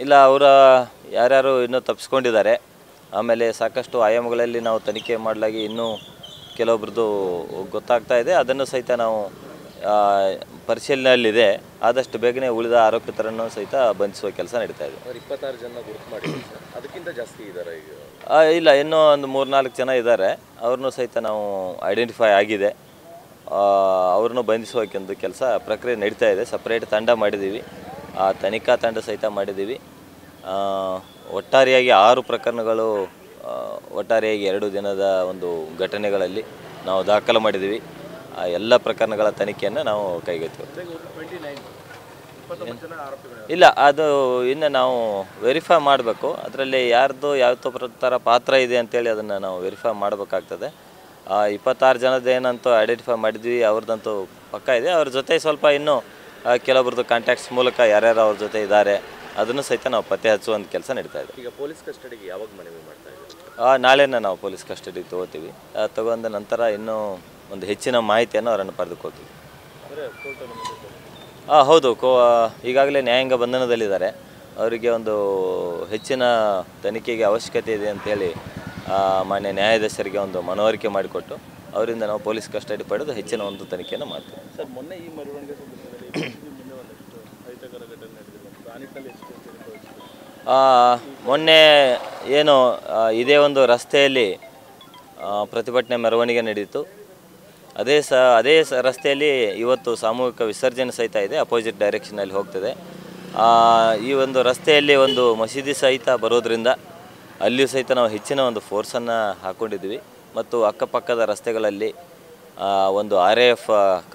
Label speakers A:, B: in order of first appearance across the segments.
A: ಇಲ್ಲ, ಅವರ ಯಾರ್ಯಾರು ಇನ್ನೂ ತಪ್ಪಿಸ್ಕೊಂಡಿದ್ದಾರೆ. ಆಮೇಲೆ ಸಾಕಷ್ಟು ಆಯಾಮಗಳಲ್ಲಿ ನಾವು ತನಿಖೆ ಮಾಡಲಾಗಿ ಇನ್ನೂ ಕೆಲವೊಬ್ರದ್ದು ಗೊತ್ತಾಗ್ತಾ ಇದೆ. ಅದನ್ನು ಸಹಿತ ನಾವು ಪರಿಶೀಲನೆಯಲ್ಲಿದೆ. ಆದಷ್ಟು ಬೇಗನೆ ಉಳಿದ ಆರೋಪಿತರನ್ನು ಸಹಿತ ಬಂಧಿಸುವ ಕೆಲಸ ನಡೀತಾ ಇದೆ.
B: 26 ಜನ ಗುರುತು ಮಾಡಿ, ಅದಕ್ಕಿಂತ ಜಾಸ್ತಿ ಇದ್ದಾರೆ ಈಗ?
A: ಇಲ್ಲ, ಇನ್ನೂ ಒಂದು 3-4 ಜನ ಇದ್ದಾರೆ. ಅವ್ರನ್ನೂ ಸಹಿತ ನಾವು ಐಡೆಂಟಿಫೈ ಆಗಿದೆ. ಅವ್ರನ್ನೂ ಬಂಧಿಸುವಕ್ಕೊಂದು ಕೆಲಸ ಪ್ರಕ್ರಿಯೆ ನಡೀತಾ ಇದೆ. ಸಪ್ರೇಟ್ ತಂಡ ಮಾಡಿದ್ದೀವಿ, ತನಿಖಾ ತಂಡ ಸಹಿತ ಮಾಡಿದ್ದೀವಿ. ಒಟ್ಟಾರೆಯಾಗಿ 6 ಪ್ರಕರಣಗಳು, ಒಟ್ಟಾರೆಯಾಗಿ 2 ದಿನದ ಒಂದು ಘಟನೆಗಳಲ್ಲಿ ನಾವು ದಾಖಲು ಮಾಡಿದ್ದೀವಿ. ಎಲ್ಲ ಪ್ರಕರಣಗಳ ತನಿಖೆಯನ್ನು ನಾವು ಕೈಗೆತ್ತಿದ್ದೇವೆ. ಇಲ್ಲ, ಅದು ಇನ್ನು ನಾವು ವೆರಿಫೈ ಮಾಡಬೇಕು. ಅದರಲ್ಲಿ ಯಾರ್ದು ಯಾವ ಥರ ಪಾತ್ರ ಇದೆ ಅಂತೇಳಿ ಅದನ್ನು ನಾವು ವೆರಿಫೈ ಮಾಡಬೇಕಾಗ್ತದೆ. 26 ಜನದ್ದೇನಂತೂ ಐಡೆಂಟಿಫೈ ಮಾಡಿದ್ವಿ, ಅವ್ರದ್ದಂತೂ ಪಕ್ಕ ಇದೆ. ಅವ್ರ ಜೊತೆ ಸ್ವಲ್ಪ ಇನ್ನೂ ಕೆಲವೊಬ್ರದ್ದು ಕಾಂಟ್ಯಾಕ್ಟ್ಸ್ ಮೂಲಕ ಯಾರ್ಯಾರು ಅವ್ರ ಜೊತೆ ಇದ್ದಾರೆ ಅದನ್ನು ಸಹಿತ ನಾವು ಪತ್ತೆ ಹಚ್ಚುವಂಥ ಕೆಲಸ ನಡೀತಾ ಇದೆ.
B: ಈಗ ಪೊಲೀಸ್ ಕಸ್ಟಡಿಗೆ ಯಾವಾಗ ಮನವಿ ಮಾಡ್ತಾ ಇದ್ದೀವಿ?
A: ನಾಳೆನೇ ನಾವು ಪೊಲೀಸ್ ಕಸ್ಟಡಿಗೆ ತೊಗೋತೀವಿ. ತಗೊಂಡ ನಂತರ ಇನ್ನೂ ಒಂದು ಹೆಚ್ಚಿನ ಮಾಹಿತಿಯನ್ನು ಅವರನ್ನು ಪಡೆದುಕೊಳ್ತೀವಿ. ಹೌದು, ಈಗಾಗಲೇ ನ್ಯಾಯಾಂಗ ಬಂಧನದಲ್ಲಿದ್ದಾರೆ. ಅವರಿಗೆ ಒಂದು ಹೆಚ್ಚಿನ ತನಿಖೆಗೆ ಅವಶ್ಯಕತೆ ಇದೆ ಅಂತೇಳಿ ಮಾನ್ಯ ನ್ಯಾಯಾಧೀಶರಿಗೆ ಒಂದು ಮನವರಿಕೆ ಮಾಡಿಕೊಟ್ಟು ಅವರಿಂದ ನಾವು ಪೊಲೀಸ್ ಕಸ್ಟಡಿ ಪಡೆದು ಹೆಚ್ಚಿನ ಒಂದು ತನಿಖೆಯನ್ನು ಮಾಡ್ತೀವಿ.
B: ಸರ್, ಮೊನ್ನೆ ಈ ಮೆರವಣಿಗೆ
A: ಮೊನ್ನೆ ಏನು ಇದೇ ಒಂದು ರಸ್ತೆಯಲ್ಲಿ ಪ್ರತಿಭಟನೆ ಮೆರವಣಿಗೆ ನಡೆಯಿತು. ಅದೇ ರಸ್ತೆಯಲ್ಲಿ ಇವತ್ತು ಸಾಮೂಹಿಕ ವಿಸರ್ಜನೆ ಸಹಿತ ಇದೆ. ಅಪೋಸಿಟ್ ಡೈರೆಕ್ಷನಲ್ಲಿ ಹೋಗ್ತದೆ. ಈ ಒಂದು ರಸ್ತೆಯಲ್ಲಿ ಒಂದು ಮಸೀದಿ ಸಹಿತ ಬರೋದ್ರಿಂದ ಅಲ್ಲಿಯೂ ಸಹಿತ ನಾವು ಹೆಚ್ಚಿನ ಒಂದು ಫೋರ್ಸನ್ನು ಹಾಕ್ಕೊಂಡಿದ್ವಿ. ಮತ್ತು ಅಕ್ಕಪಕ್ಕದ ರಸ್ತೆಗಳಲ್ಲಿ ಒಂದು RAF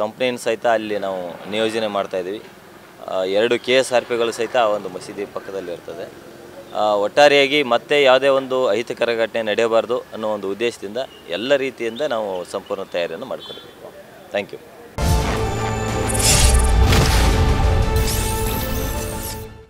A: ಕಂಪ್ನಿಯನ್ನು ಸಹಿತ ಅಲ್ಲಿ ನಾವು ನಿಯೋಜನೆ ಮಾಡ್ತಾಯಿದ್ವಿ. 2 KSRPಗಳು ಸಹಿತ ಆ ಒಂದು ಮಸೀದಿ ಪಕ್ಕದಲ್ಲಿ ಇರ್ತದೆ. ಒಟ್ಟಾರೆಯಾಗಿ ಮತ್ತೆ ಯಾವುದೇ ಒಂದು ಅಹಿತಕರ ಘಟನೆ ನಡೆಯಬಾರ್ದು ಅನ್ನೋ ಒಂದು ಉದ್ದೇಶದಿಂದ ಎಲ್ಲ ರೀತಿಯಿಂದ ನಾವು ಸಂಪೂರ್ಣ ತಯಾರಿಯನ್ನು ಮಾಡಿಕೊಂಡಿದ್ದೀವಿ. Thank you.